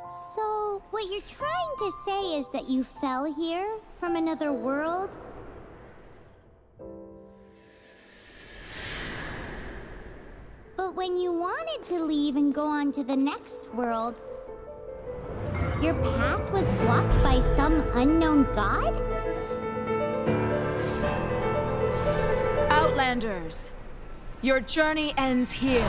So, what you're trying to say is that you fell here from another world? But when you wanted to leave and go on to the next world, your path was blocked by some unknown god? Outlanders, your journey ends here.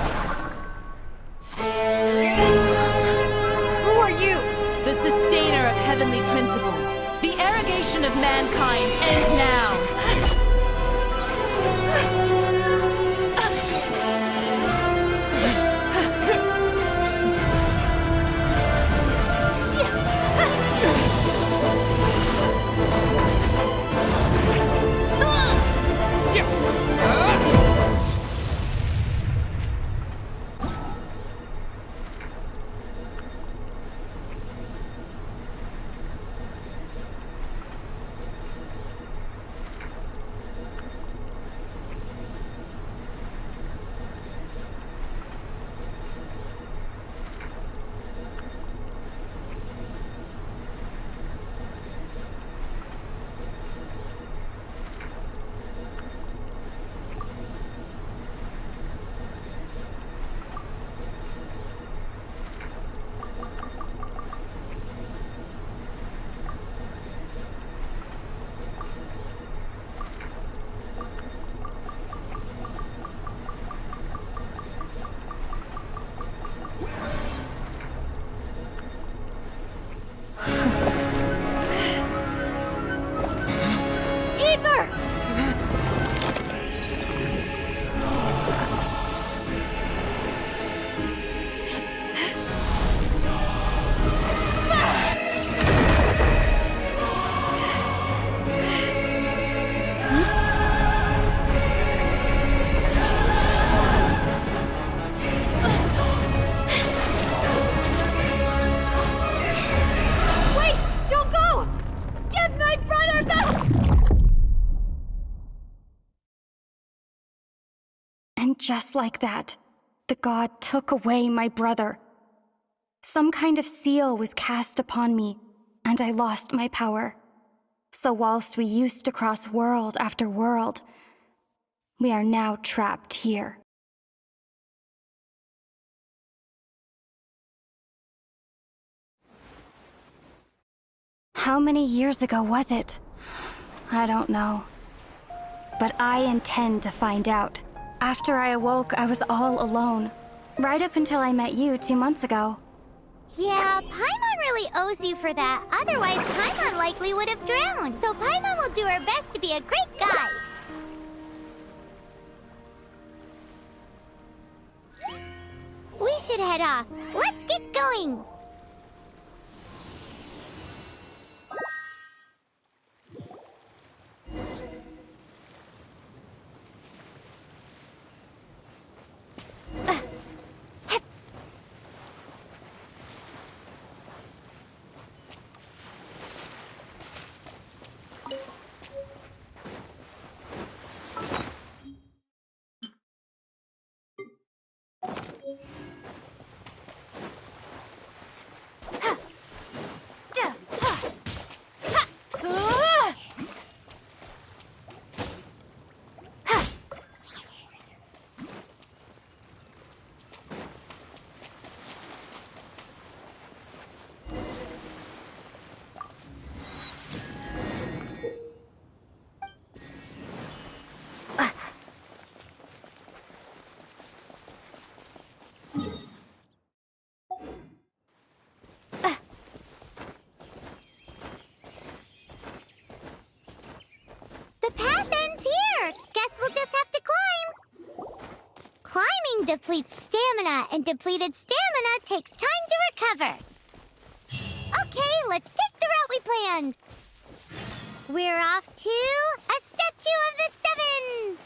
Who are you? The sustainer of heavenly principles. The arrogation of mankind ends now. And just like that, the god took away my brother. Some kind of seal was cast upon me, and I lost my power. So whilst we used to cross world after world, we are now trapped here. How many years ago was it? I don't know. But I intend to find out. After I awoke, I was all alone. Right up until I met you 2 months ago. Yeah, Paimon really owes you for that. Otherwise, Paimon likely would have drowned. So Paimon will do her best to be a great guide. We should head off. Let's get going. The path ends here. Guess we'll just have to climb. Climbing depletes stamina, and depleted stamina takes time to recover. Okay, let's take the route we planned. We're off to a statue of the 7.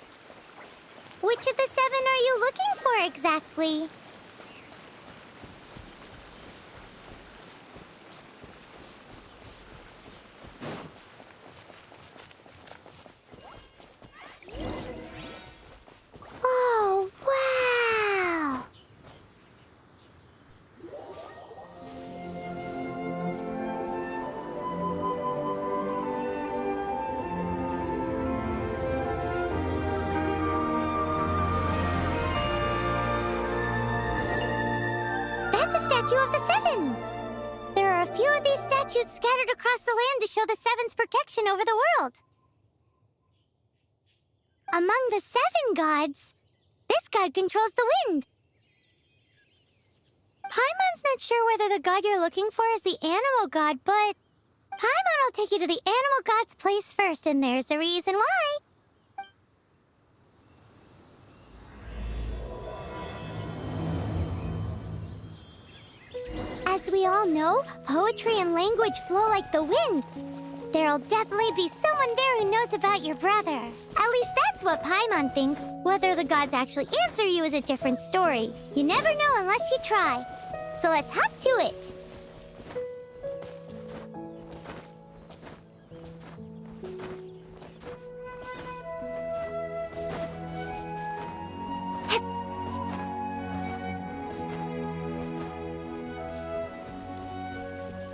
Which of the 7 are you looking for exactly? Oh, wow! statue of the Seven. There are a few of these statues scattered across the land to show the Seven's protection over the world. Among the 7 gods, this god controls the wind. Paimon's not sure whether the god you're looking for is the animal god, but Paimon will take you to the animal god's place first, and there's the reason why. As we all know, poetry and language flow like the wind. There'll definitely be someone there who knows about your brother. At least that's what Paimon thinks. Whether the gods actually answer you is a different story. You never know unless you try. So let's hop to it.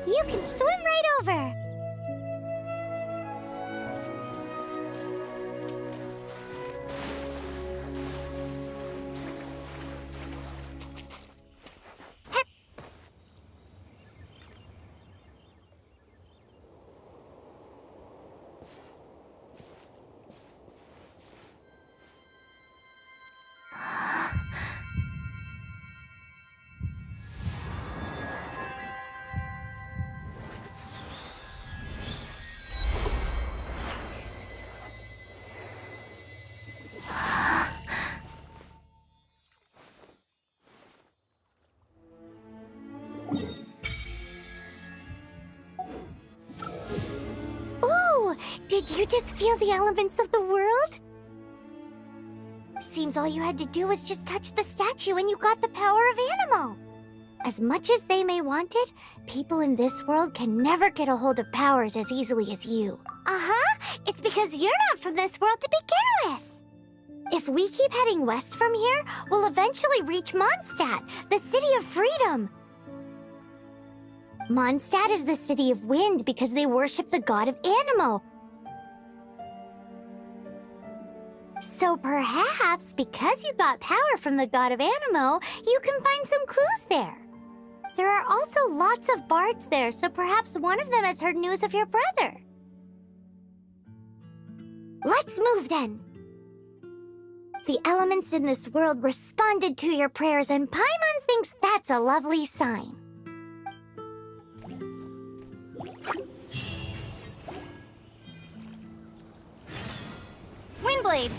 You can swim right over. Did you just feel the elements of the world? Seems all you had to do was just touch the statue and you got the power of Animo. As much as they may want it, people in this world can never get a hold of powers as easily as you. Uh-huh, it's because you're not from this world to begin with. If we keep heading west from here, we'll eventually reach Mondstadt, the city of freedom. Mondstadt is the city of wind because they worship the god of Animo. So perhaps, because you got power from the god of Animo, you can find some clues there. There are also lots of bards there, so perhaps one of them has heard news of your brother. Let's move then. The elements in this world responded to your prayers, and Paimon thinks that's a lovely sign. Windblade!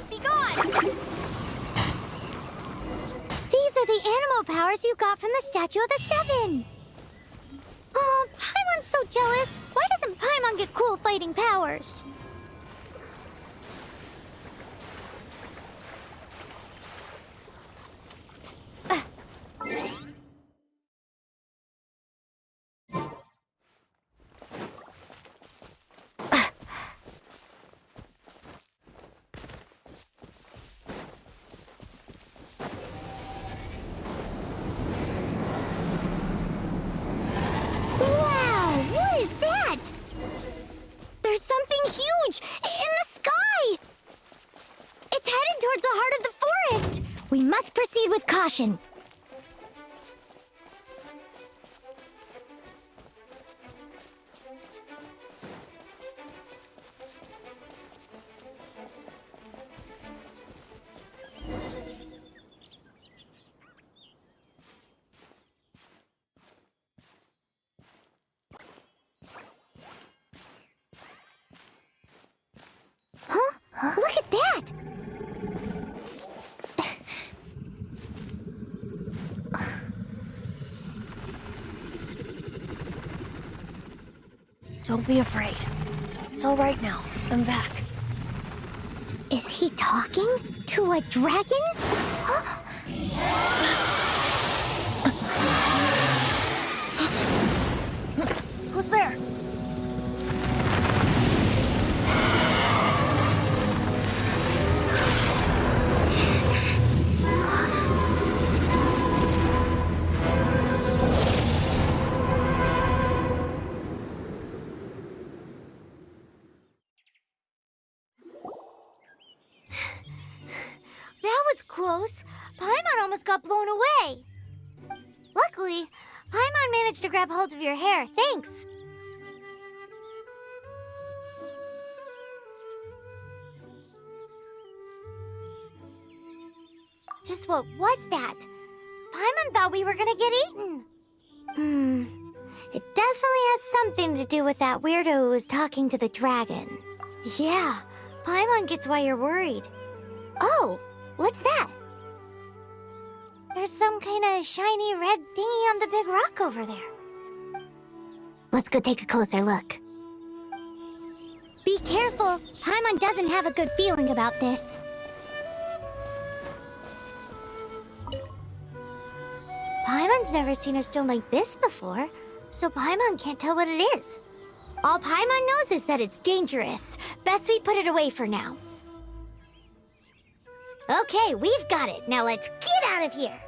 Be gone! These are the animal powers you got from the statue of the Seven. Oh, Paimon's so jealous. Why doesn't Paimon get cool fighting powers? There's something huge in the sky! It's headed towards the heart of the forest! We must proceed with caution. Look at that! Don't be afraid. It's all right now. I'm back. Is he talking to a dragon? Who's there? close. Paimon almost got blown away. Luckily, Paimon managed to grab hold of your hair. Thanks. Just what was that? Paimon thought we were gonna get eaten. It definitely has something to do with that weirdo who was talking to the dragon. Yeah, Paimon gets why you're worried. Oh, what's that? There's some kind of shiny red thingy on the big rock over there. Let's go take a closer look. Be careful. Paimon doesn't have a good feeling about this. Paimon's never seen a stone like this before, so Paimon can't tell what it is. All Paimon knows is that it's dangerous. Best we put it away for now. Okay, we've got it. Now let's get out of here.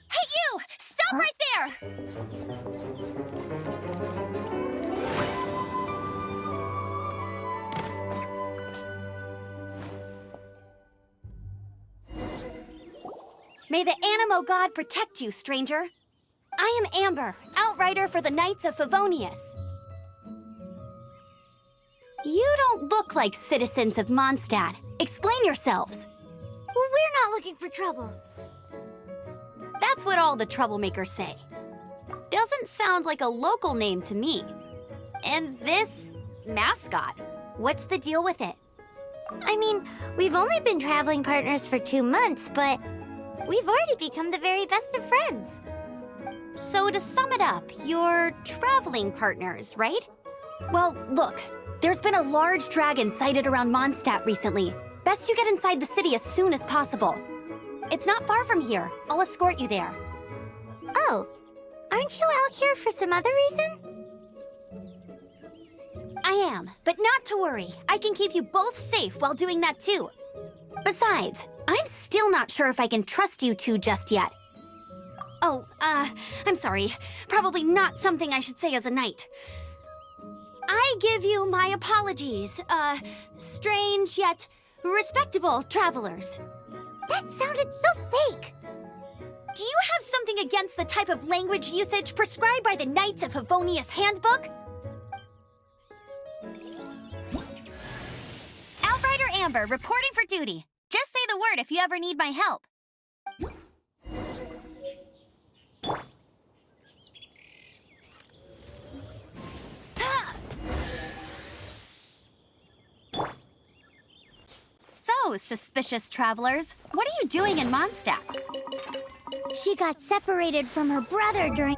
Hey, you! Stop right there! May the Animo God protect you, stranger. I am Amber, outrider for the Knights of Favonius. You don't look like citizens of Mondstadt. Explain yourselves. We're not looking for trouble. That's what all the troublemakers say. Doesn't sound like a local name to me. And this mascot, what's the deal with it? I mean, we've only been traveling partners for 2 months, but we've already become the very best of friends. So to sum it up, you're traveling partners, right? Well, look, there's been a large dragon sighted around Mondstadt recently. Best you get inside the city as soon as possible. It's not far from here. I'll escort you there. Oh, aren't you out here for some other reason? I am, but not to worry. I can keep you both safe while doing that too. Besides, I'm still not sure if I can trust you two just yet. Oh, I'm sorry. Probably not something I should say as a knight. I give you my apologies, strange yet respectable travelers. That sounded so fake. Do you have something against the type of language usage prescribed by the Knights of Favonius Handbook? Outrider Amber, reporting for duty. Just say the word if you ever need my help. So, suspicious travelers, what are you doing in Mondstadt? She got separated from her brother during...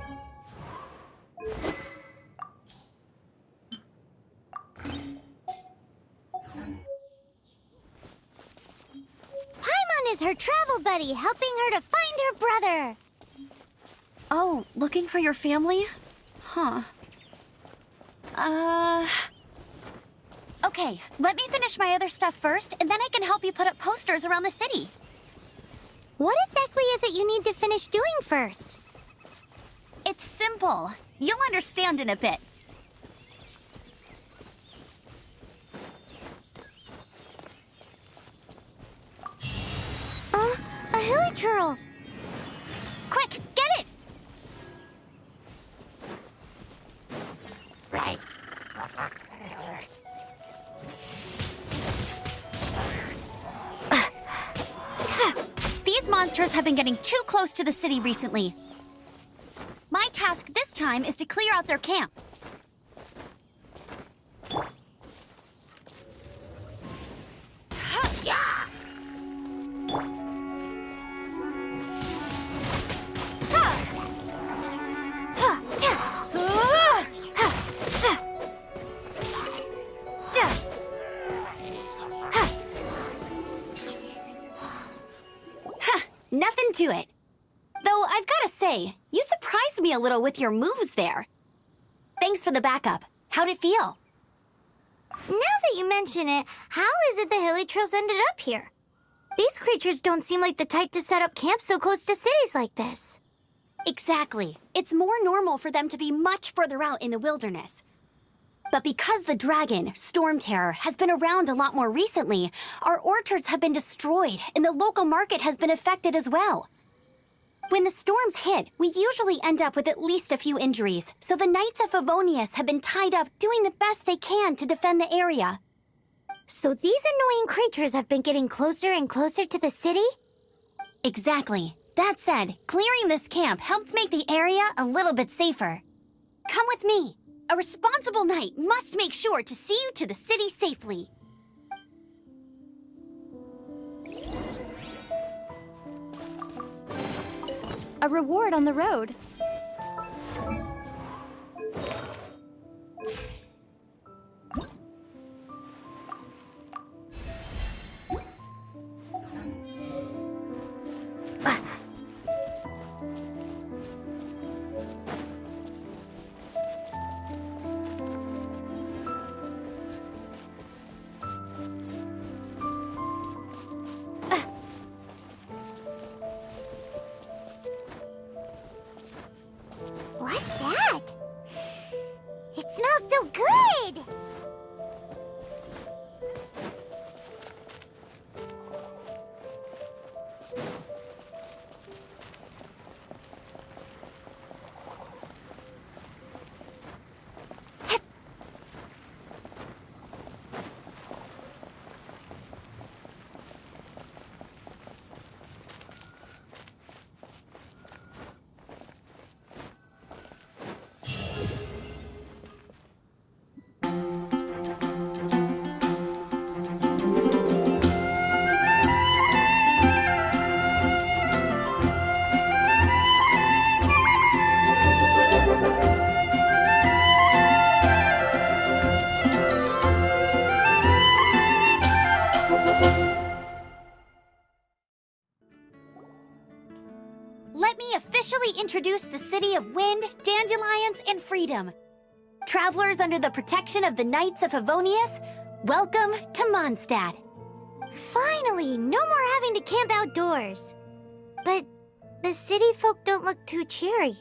Paimon is her travel buddy, helping her to find her brother. Oh, looking for your family? Huh. Okay, let me finish my other stuff first, and then I can help you put up posters around the city. What exactly is it you need to finish doing first? It's simple. You'll understand in a bit. A hilichurl. Quick, get it! Right. These monsters have been getting too close to the city recently. My task this time is to clear out their camp. Nothing to it. Though I've gotta say, you surprised me a little with your moves there. Thanks for the backup. How'd it feel? Now that you mention it, how is it the hilichurls ended up here? These creatures don't seem like the type to set up camp so close to cities like this. Exactly. It's more normal for them to be much further out in the wilderness. But because the dragon, Storm Terror, has been around a lot more recently, our orchards have been destroyed and the local market has been affected as well. When the storms hit, we usually end up with at least a few injuries, so the Knights of Favonius have been tied up doing the best they can to defend the area. So these annoying creatures have been getting closer and closer to the city? Exactly. That said, clearing this camp helped make the area a little bit safer. Come with me. A responsible knight must make sure to see you to the city safely. A reward on the road. What's that? It smells so good! Let me officially introduce the city of wind, dandelions, and freedom. Travelers under the protection of the Knights of Favonius, welcome to Mondstadt. Finally, no more having to camp outdoors. But the city folk don't look too cheery.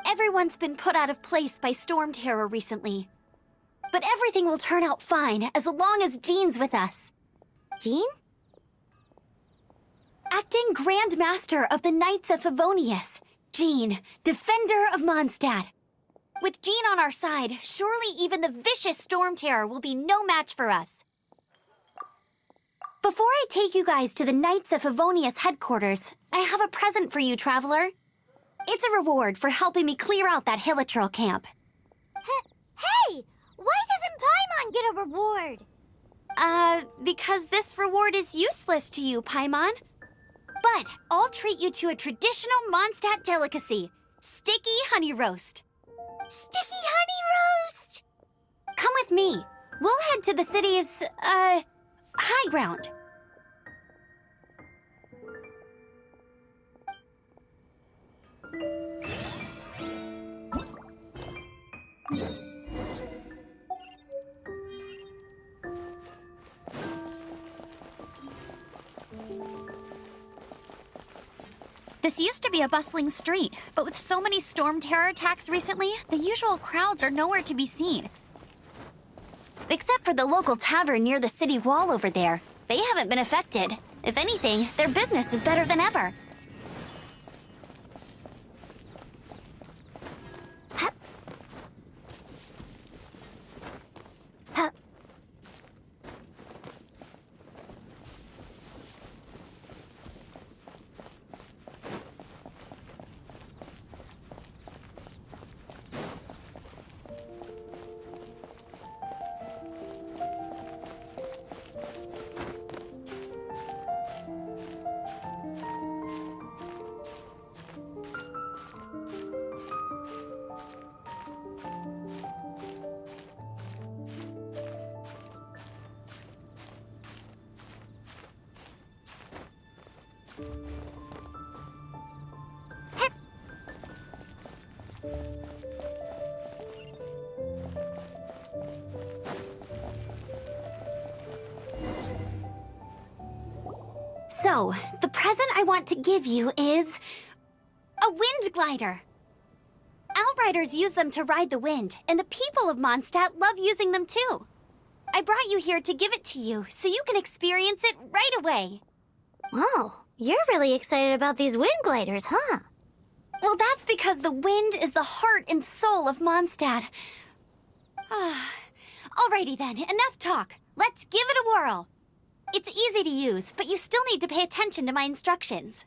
Everyone's been put out of place by Storm Terror recently. But everything will turn out fine as long as Jean's with us. Jean? Acting Grand Master of the Knights of Favonius, Jean, Defender of Mondstadt. With Jean on our side, surely even the vicious Storm Terror will be no match for us. Before I take you guys to the Knights of Favonius headquarters, I have a present for you, Traveler. It's a reward for helping me clear out that Hilichurl camp. Hey! Why doesn't Paimon get a reward? Because this reward is useless to you, Paimon. But I'll treat you to a traditional Mondstadt delicacy, sticky honey roast. Sticky honey roast! Come with me. We'll head to the city's, high ground. This used to be a bustling street, but with so many Storm Terror attacks recently, the usual crowds are nowhere to be seen. Except for the local tavern near the city wall over there. They haven't been affected. If anything, their business is better than ever. So, the present I want to give you is a wind glider. Outriders use them to ride the wind, and the people of Mondstadt love using them too. I brought you here to give it to you, so you can experience it right away. Oh, you're really excited about these wind gliders, huh? Well, that's because the wind is the heart and soul of Mondstadt. Alrighty then, enough talk. Let's give it a whirl. It's easy to use, but you still need to pay attention to my instructions.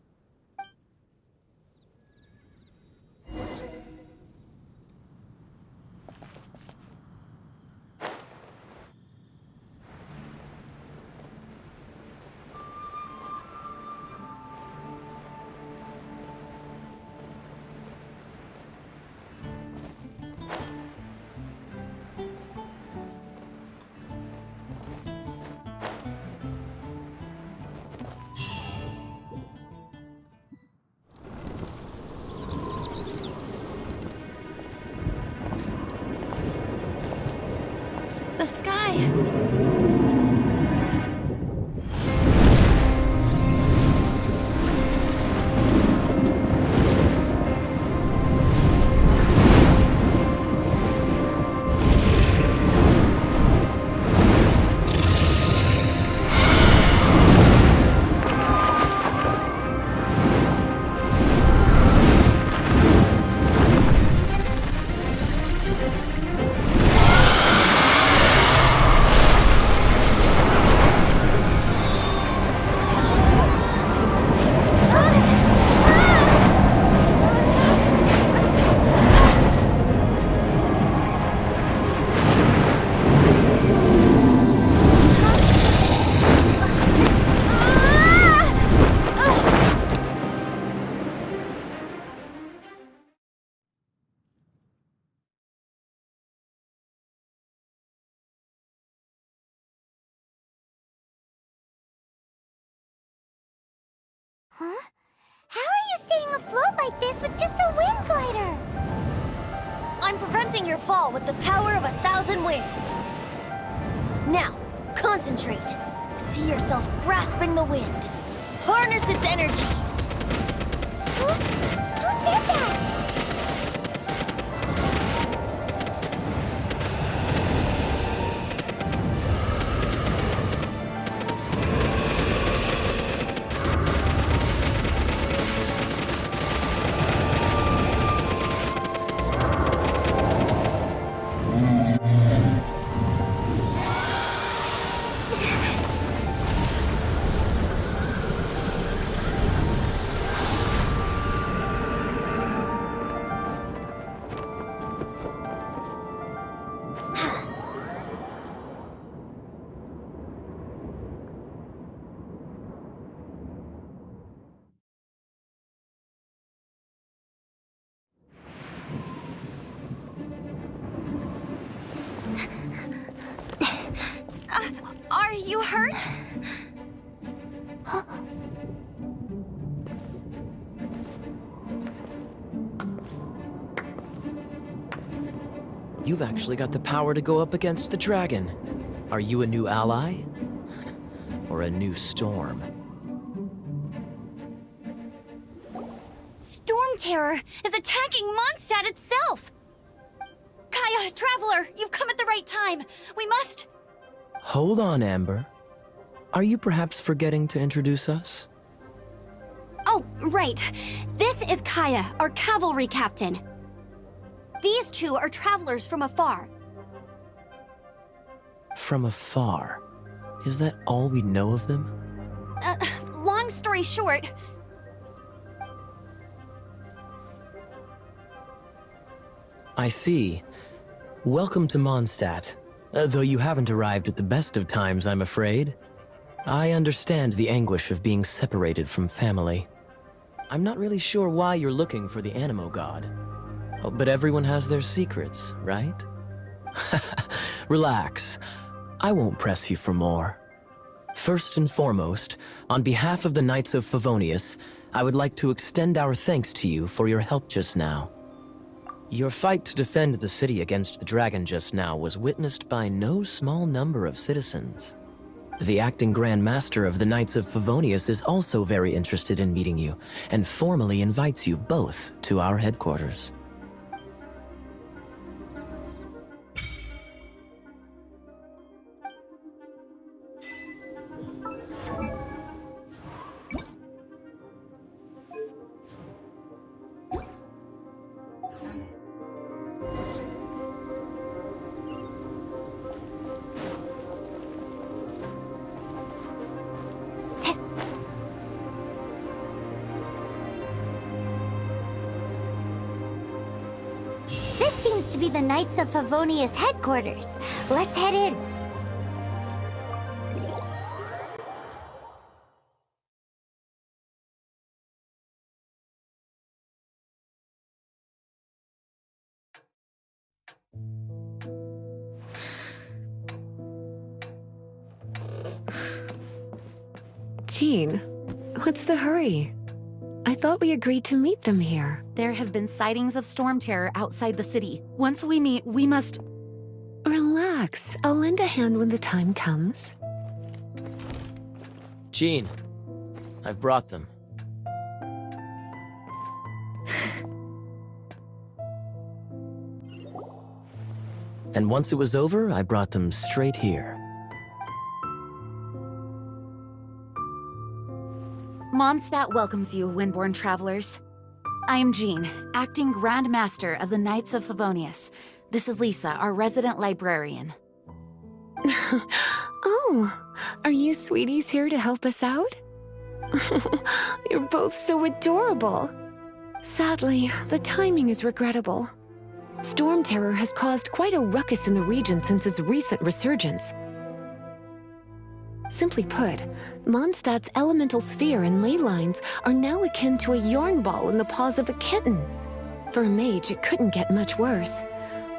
The sky. Huh? How are you staying afloat like this with just a wind glider? I'm preventing your fall with the power of 1,000 winds. Now, concentrate. See yourself grasping the wind. Harness its energy. Who said that? Are you hurt? You've actually got the power to go up against the dragon. Are you a new ally? Or a new storm? Storm Terror is attacking Mondstadt itself! Kaya, Traveler, you've come at the right time. We must... Hold on, Amber. Are you perhaps forgetting to introduce us? Oh, right. This is Kaya, our cavalry captain. These two are travelers from afar. From afar? Is that all we know of them? Long story short... I see. Welcome to Mondstadt. Though you haven't arrived at the best of times, I'm afraid. I understand the anguish of being separated from family. I'm not really sure why you're looking for the Animo God. Oh, but everyone has their secrets, right? Relax. I won't press you for more. First and foremost, on behalf of the Knights of Favonius, I would like to extend our thanks to you for your help just now. Your fight to defend the city against the dragon just now was witnessed by no small number of citizens. The acting Grand Master of the Knights of Favonius is also very interested in meeting you, and formally invites you both to our headquarters. This seems to be the Knights of Favonius headquarters. Let's head in. Jean, what's the hurry? I thought we agreed to meet them here. There have been sightings of storm terror outside the city. Once we meet, we must... Relax. I'll lend a hand when the time comes. Jean, I've brought them. And once it was over, I brought them straight here. Mondstadt welcomes you, Windborn travelers. I am Jean, acting Grand Master of the Knights of Favonius. This is Lisa, our resident librarian. Oh, are you sweeties here to help us out? You're both so adorable. Sadly, the timing is regrettable. Storm terror has caused quite a ruckus in the region since its recent resurgence. Simply put, Mondstadt's elemental sphere and ley lines are now akin to a yarn ball in the paws of a kitten. For a mage, it couldn't get much worse.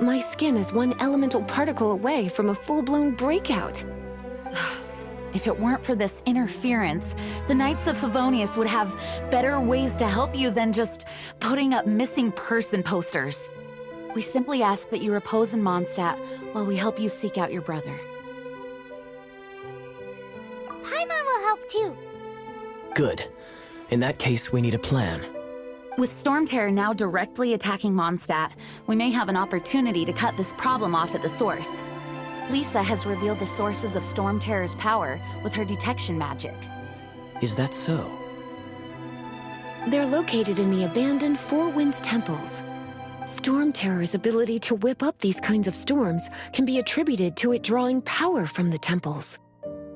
My skin is one elemental particle away from a full-blown breakout. If it weren't for this interference, the Knights of Favonius would have better ways to help you than just putting up missing person posters. We simply ask that you repose in Mondstadt while we help you seek out your brother. Paimon will help too. Good. In that case, we need a plan. With Storm Terror now directly attacking Mondstadt, we may have an opportunity to cut this problem off at the source. Lisa has revealed the sources of Storm Terror's power with her detection magic. Is that so? They're located in the abandoned Four Winds temples. Storm Terror's ability to whip up these kinds of storms can be attributed to it drawing power from the temples.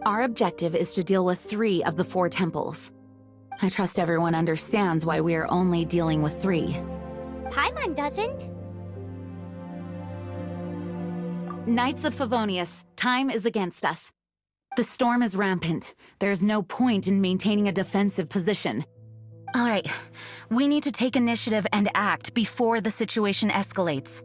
Our objective is to deal with 3 of the 4 temples. I trust everyone understands why we are only dealing with 3. Paimon doesn't. Knights of Favonius, time is against us. The storm is rampant. There's no point in maintaining a defensive position. All right, we need to take initiative and act before the situation escalates.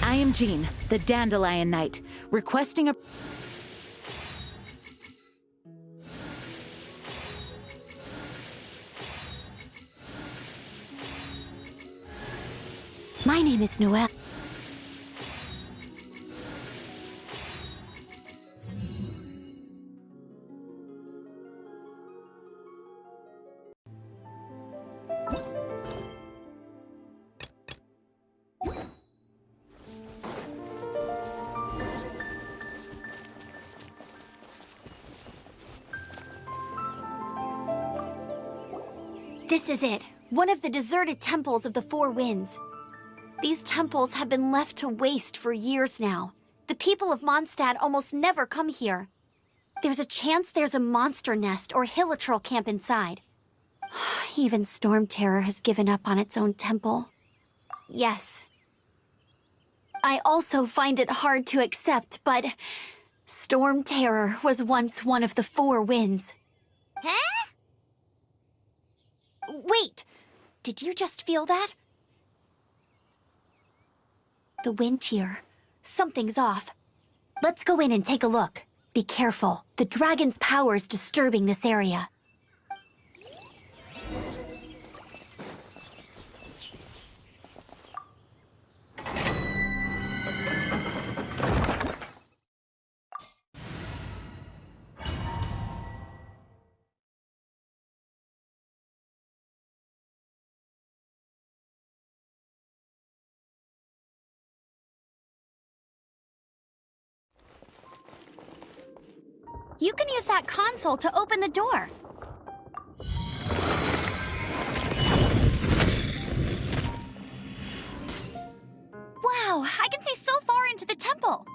I am Jean, the Dandelion Knight, requesting a... name is Noelle. This is it, one of the deserted temples of the Four Winds. These temples have been left to waste for years now. The people of Mondstadt almost never come here. There's a chance there's a monster nest or hilitrol camp inside. Even Storm Terror has given up on its own temple. Yes. I also find it hard to accept, but Storm Terror was once one of the Four Winds. Huh? Wait! Did you just feel that? The wind here. Something's off. Let's go in and take a look. Be careful. The dragon's power is disturbing this area. You can use that console to open the door. Wow, I can see so far into the temple.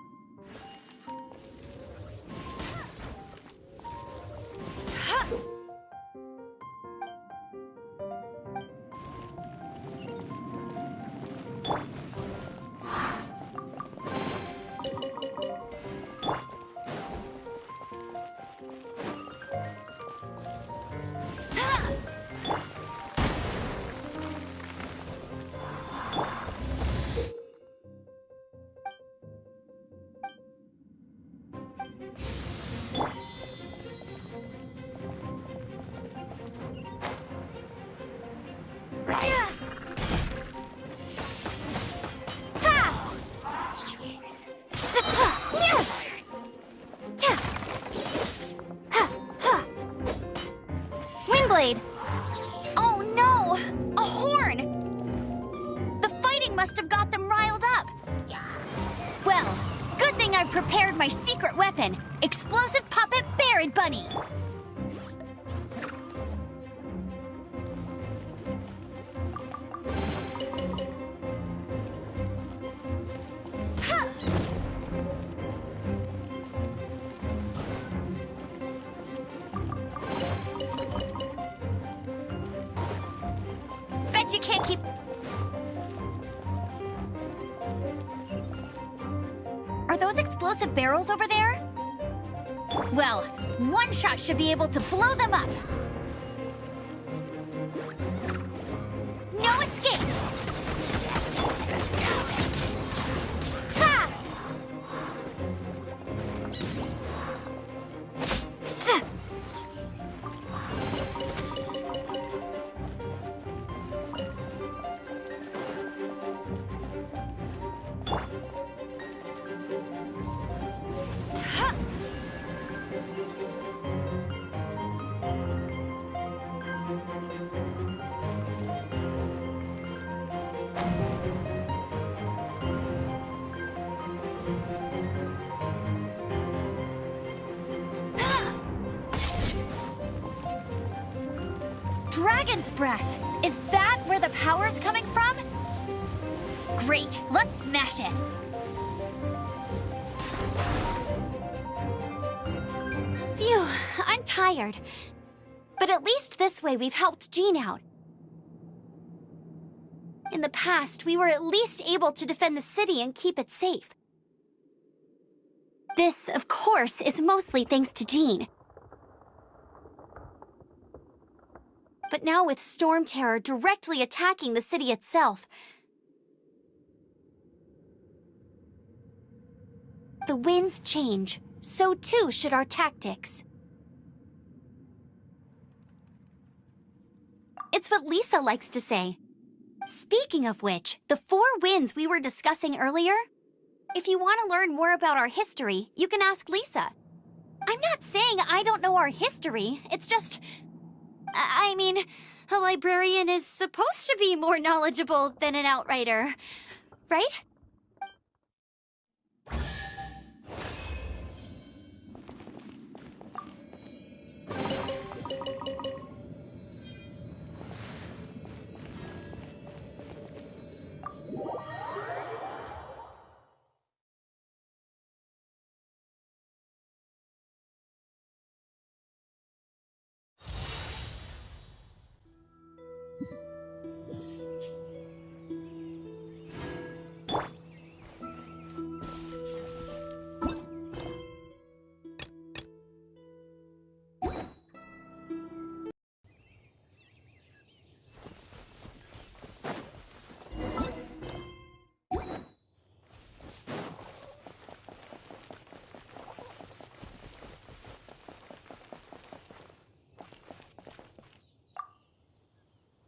Windblade! Oh no! A horn! The fighting must have got them riled up. Well, good thing I've prepared my secret weapon, explosive puppet Barrett Bunny. Bet you can't keep... Are those explosive barrels over there? Well, one shot should be able to blow them up. No escape! Ha! Dragon's breath! Is that where the power's coming from? Great, let's smash it! Phew, I'm tired. But at least this way we've helped Jean out. In the past, we were at least able to defend the city and keep it safe. This, of course, is mostly thanks to Jean. But now with Storm Terror directly attacking the city itself, the winds change, so too should our tactics. It's what Lisa likes to say. Speaking of which, the four winds we were discussing earlier, if you want to learn more about our history, you can ask Lisa. I'm not saying I don't know our history, it's just... I mean, a librarian is supposed to be more knowledgeable than an outrider, right?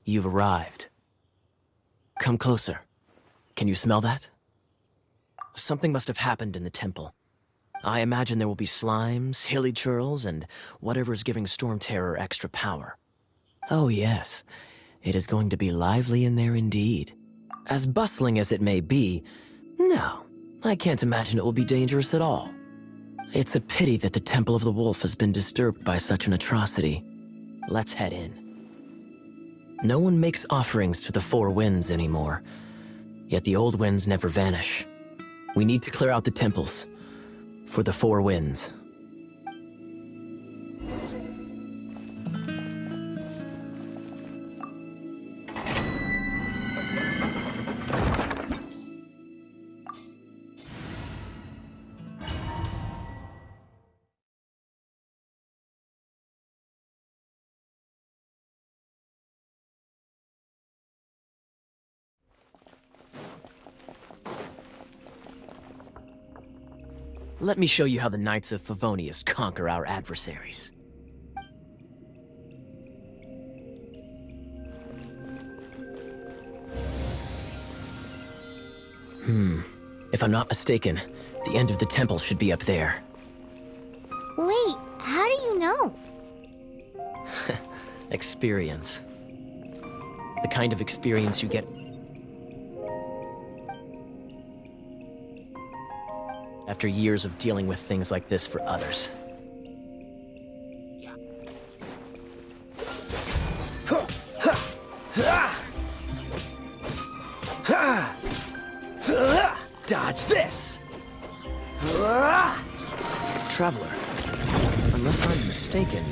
You've arrived. Come closer. Can you smell that? Something must have happened in the temple. I imagine there will be slimes, hilly churls, and whatever's giving Storm Terror extra power. Oh yes, it is going to be lively in there indeed. As bustling as it may be, no, I can't imagine it will be dangerous at all. It's a pity that the Temple of the Wolf has been disturbed by such an atrocity. Let's head in. No one makes offerings to the four winds anymore, yet the old winds never vanish. We need to clear out the temples for the four winds. Let me show you how the Knights of Favonius conquer our adversaries. If I'm not mistaken, the end of the temple should be up there. Wait, how do you know? Experience. The kind of experience you get after years of dealing with things like this for others. Dodge this! Traveler, unless I'm mistaken,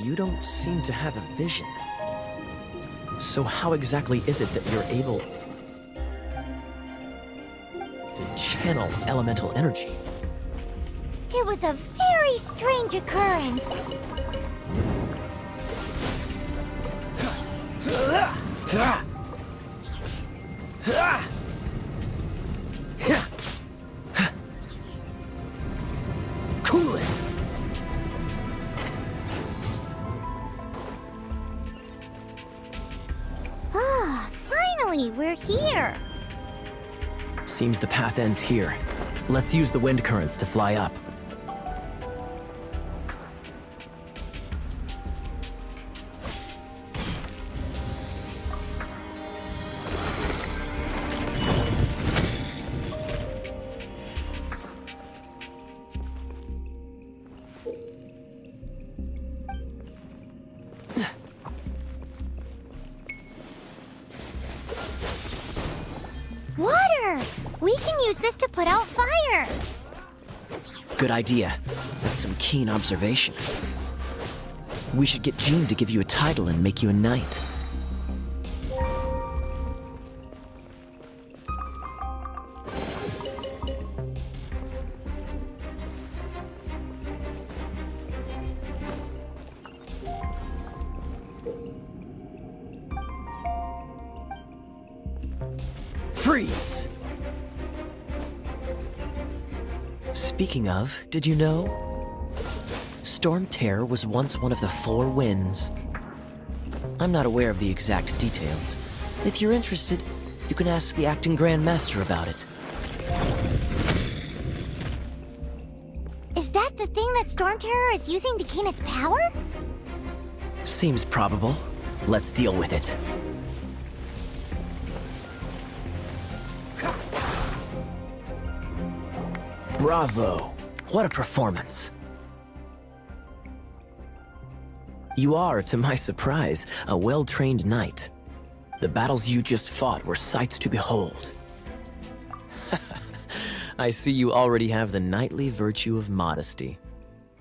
you don't seem to have a vision. So how exactly is it that you're able to channel elemental energy? It was a very strange occurrence. Cool it! Ah, finally, we're here. Seems the path ends here. Let's use the wind currents to fly up. Water! We can use this to put out fire. Good idea. That's some keen observation. We should get Jean to give you a title and make you a knight. Freeze! Speaking of, did you know? Storm Terror was once one of the four winds. I'm not aware of the exact details, If you're interested, you can ask the acting Grand Master about it. Is that the thing that Storm Terror is using to gain its power? Seems probable. Let's deal with it. Bravo! What a performance! You are, to my surprise, a well-trained knight. The battles you just fought were sights to behold. I see you already have the knightly virtue of modesty.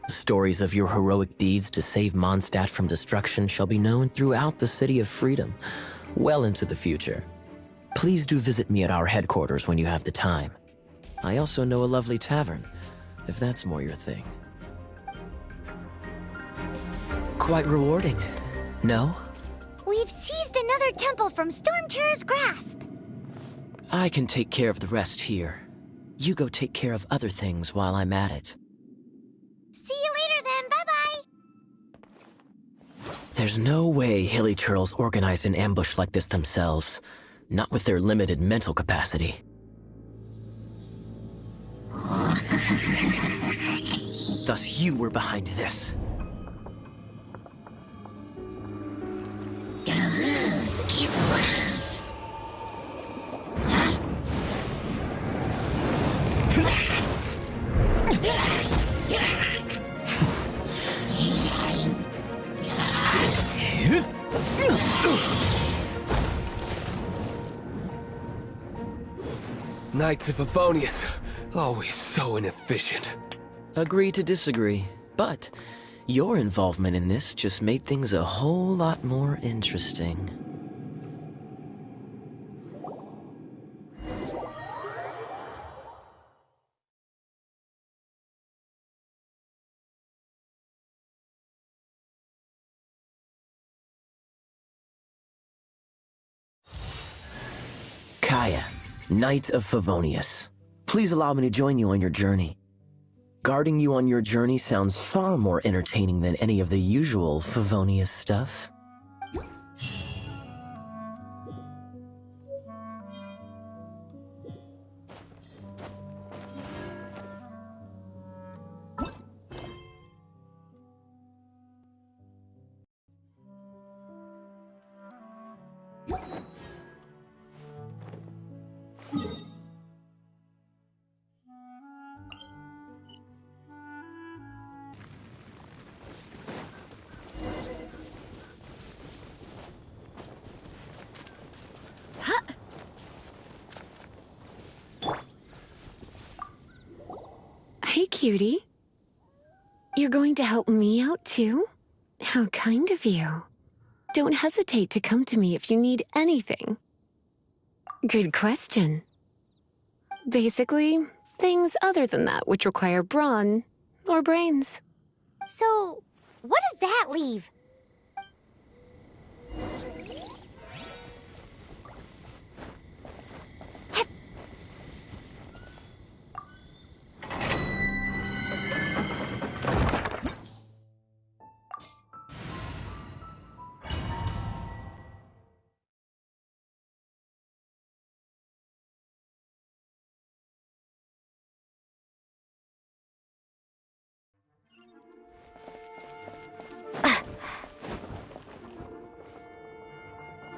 Stories of your heroic deeds to save Mondstadt from destruction shall be known throughout the City of Freedom, well into the future. Please do visit me at our headquarters when you have the time. I also know a lovely tavern, if that's more your thing. Quite rewarding, no? We've seized another temple from Storm Terror's grasp. I can take care of the rest here. You go take care of other things while I'm at it. See you later then, bye-bye. There's no way Hilly Churls organized an ambush like this themselves, not with their limited mental capacity. Thus you were behind this. Knights of Favonius, always so inefficient. Agree to disagree, but your involvement in this just made things a whole lot more interesting. Kaya, Knight of Favonius. Please allow me to join you on your journey. Guarding you on your journey sounds far more entertaining than any of the usual Favonius stuff. Hey, cutie. You're going to help me out, too? How kind of you. Don't hesitate to come to me if you need anything. Good question. Basically, things other than that which require brawn or brains. So, what does that leave?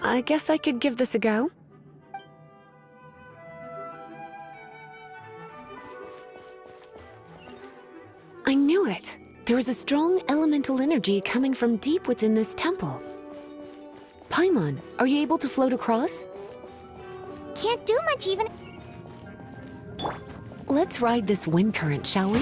I guess I could give this a go. I knew it. There is a strong elemental energy coming from deep within this temple. Paimon, are you able to float across? Can't do much even. Let's ride this wind current, shall we?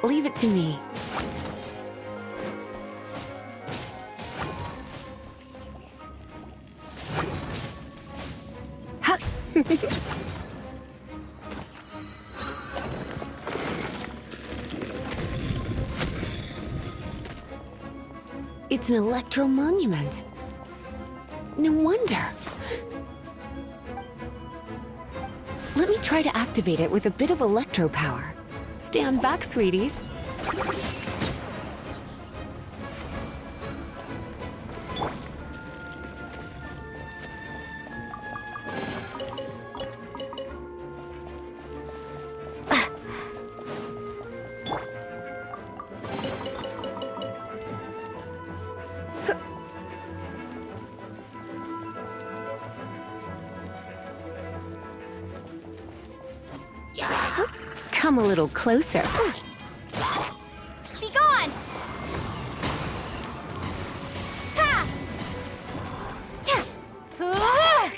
Leave it to me. It's an electro monument. No wonder. Let me try to activate it with a bit of electro power. Stand back, sweeties. Come a little closer. Be gone! Ha! Ta! Ah!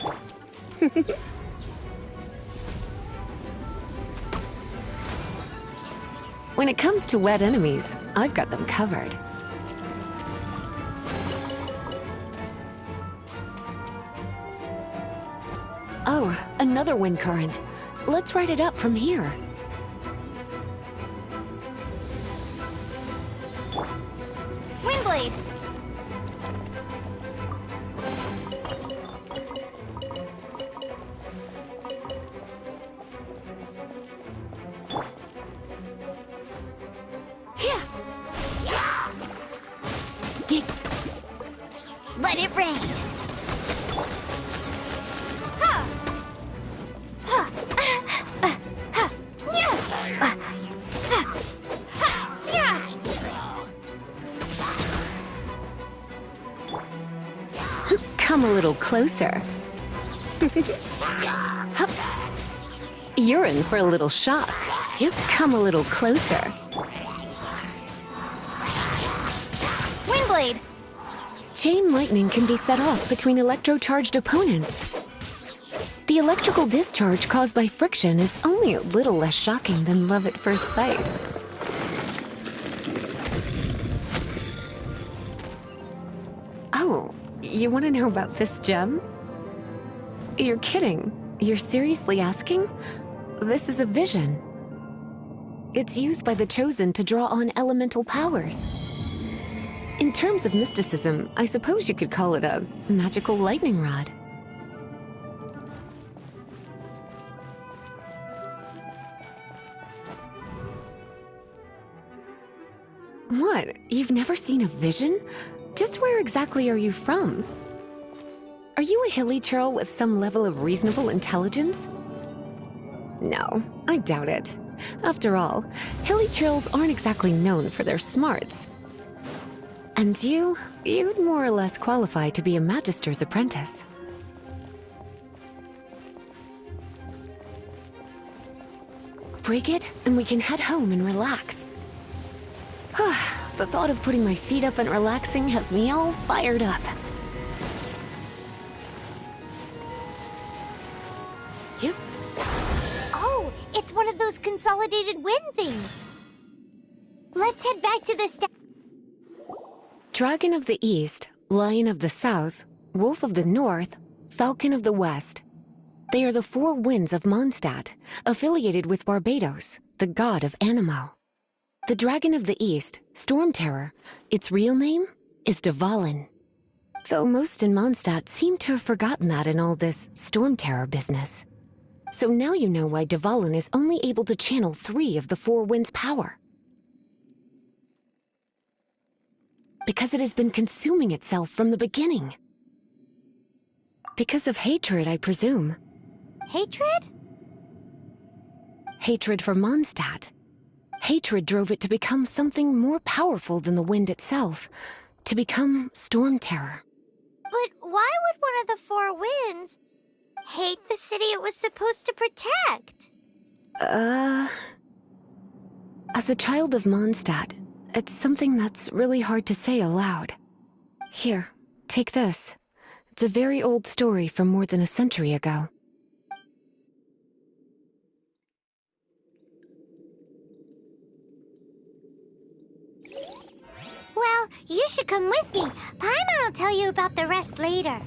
When it comes to wet enemies, I've got them covered. Oh, another wind current. Let's ride it up from here. Windblade! Let it rain! Ha! Ha! Ha! Yeah! Sa! Ha! Yeah! Come a little closer. You're in for a little shock. Come a little closer. Windblade! Chain lightning can be set off between electro-charged opponents. The electrical discharge caused by friction is only a little less shocking than love at first sight. Oh, you want to know about this gem? You're kidding. You're seriously asking? This is a vision. It's used by the Chosen to draw on elemental powers. In terms of mysticism, I suppose you could call it a magical lightning rod. What? You've never seen a vision? Just where exactly are you from? Are you a hilly churl with some level of reasonable intelligence? No, I doubt it. After all, hilly churls aren't exactly known for their smarts. And you'd more or less qualify to be a Magister's apprentice. Break it, and we can head home and relax. The thought of putting my feet up and relaxing has me all fired up. Yep. Oh, it's one of those consolidated wind things. Let's head back to the Dragon of the East, Lion of the South, Wolf of the North, Falcon of the West. They are the four winds of Mondstadt, affiliated with Barbados, the god of Anemo. The Dragon of the East, Storm Terror, its real name is Dvalin. Though most in Mondstadt seem to have forgotten that in all this Storm Terror business. So now you know why Dvalin is only able to channel 3 of the four winds' power. Because it has been consuming itself from the beginning. Because of hatred, I presume. Hatred? Hatred for Mondstadt. Hatred drove it to become something more powerful than the wind itself, to become Storm Terror. But why would one of the four winds hate the city it was supposed to protect? As a child of Mondstadt, it's something that's really hard to say aloud. Here, take this. It's a very old story from more than a century ago. Well, you should come with me. Paimon will tell you about the rest later.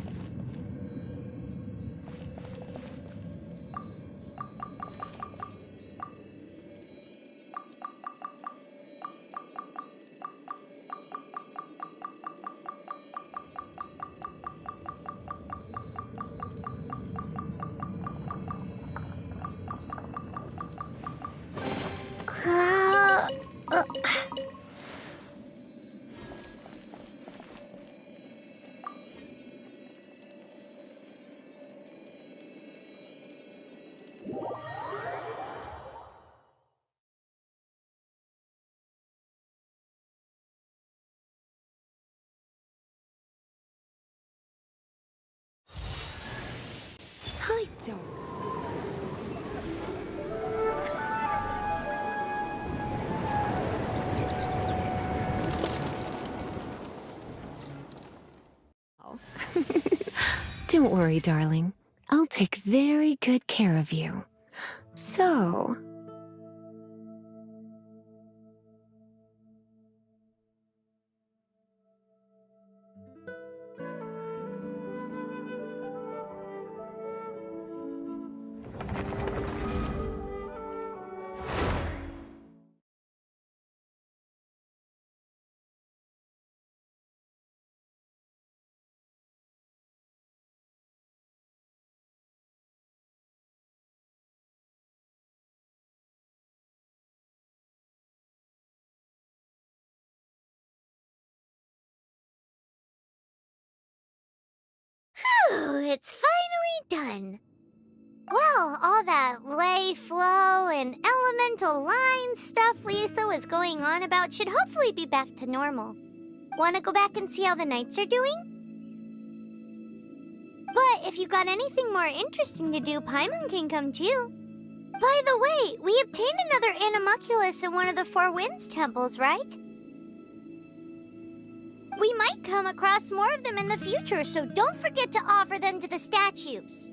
I don't. Don't worry, darling. I'll take very good care of you. So... Whew, it's finally done. Well, all that lay flow and elemental line stuff Lisa was going on about should hopefully be back to normal. Want to go back and see how the knights are doing? But if you got anything more interesting to do, Paimon can come too. By the way, we obtained another animalculus in one of the Four Winds temples, right? We might come across more of them in the future, so don't forget to offer them to the statues.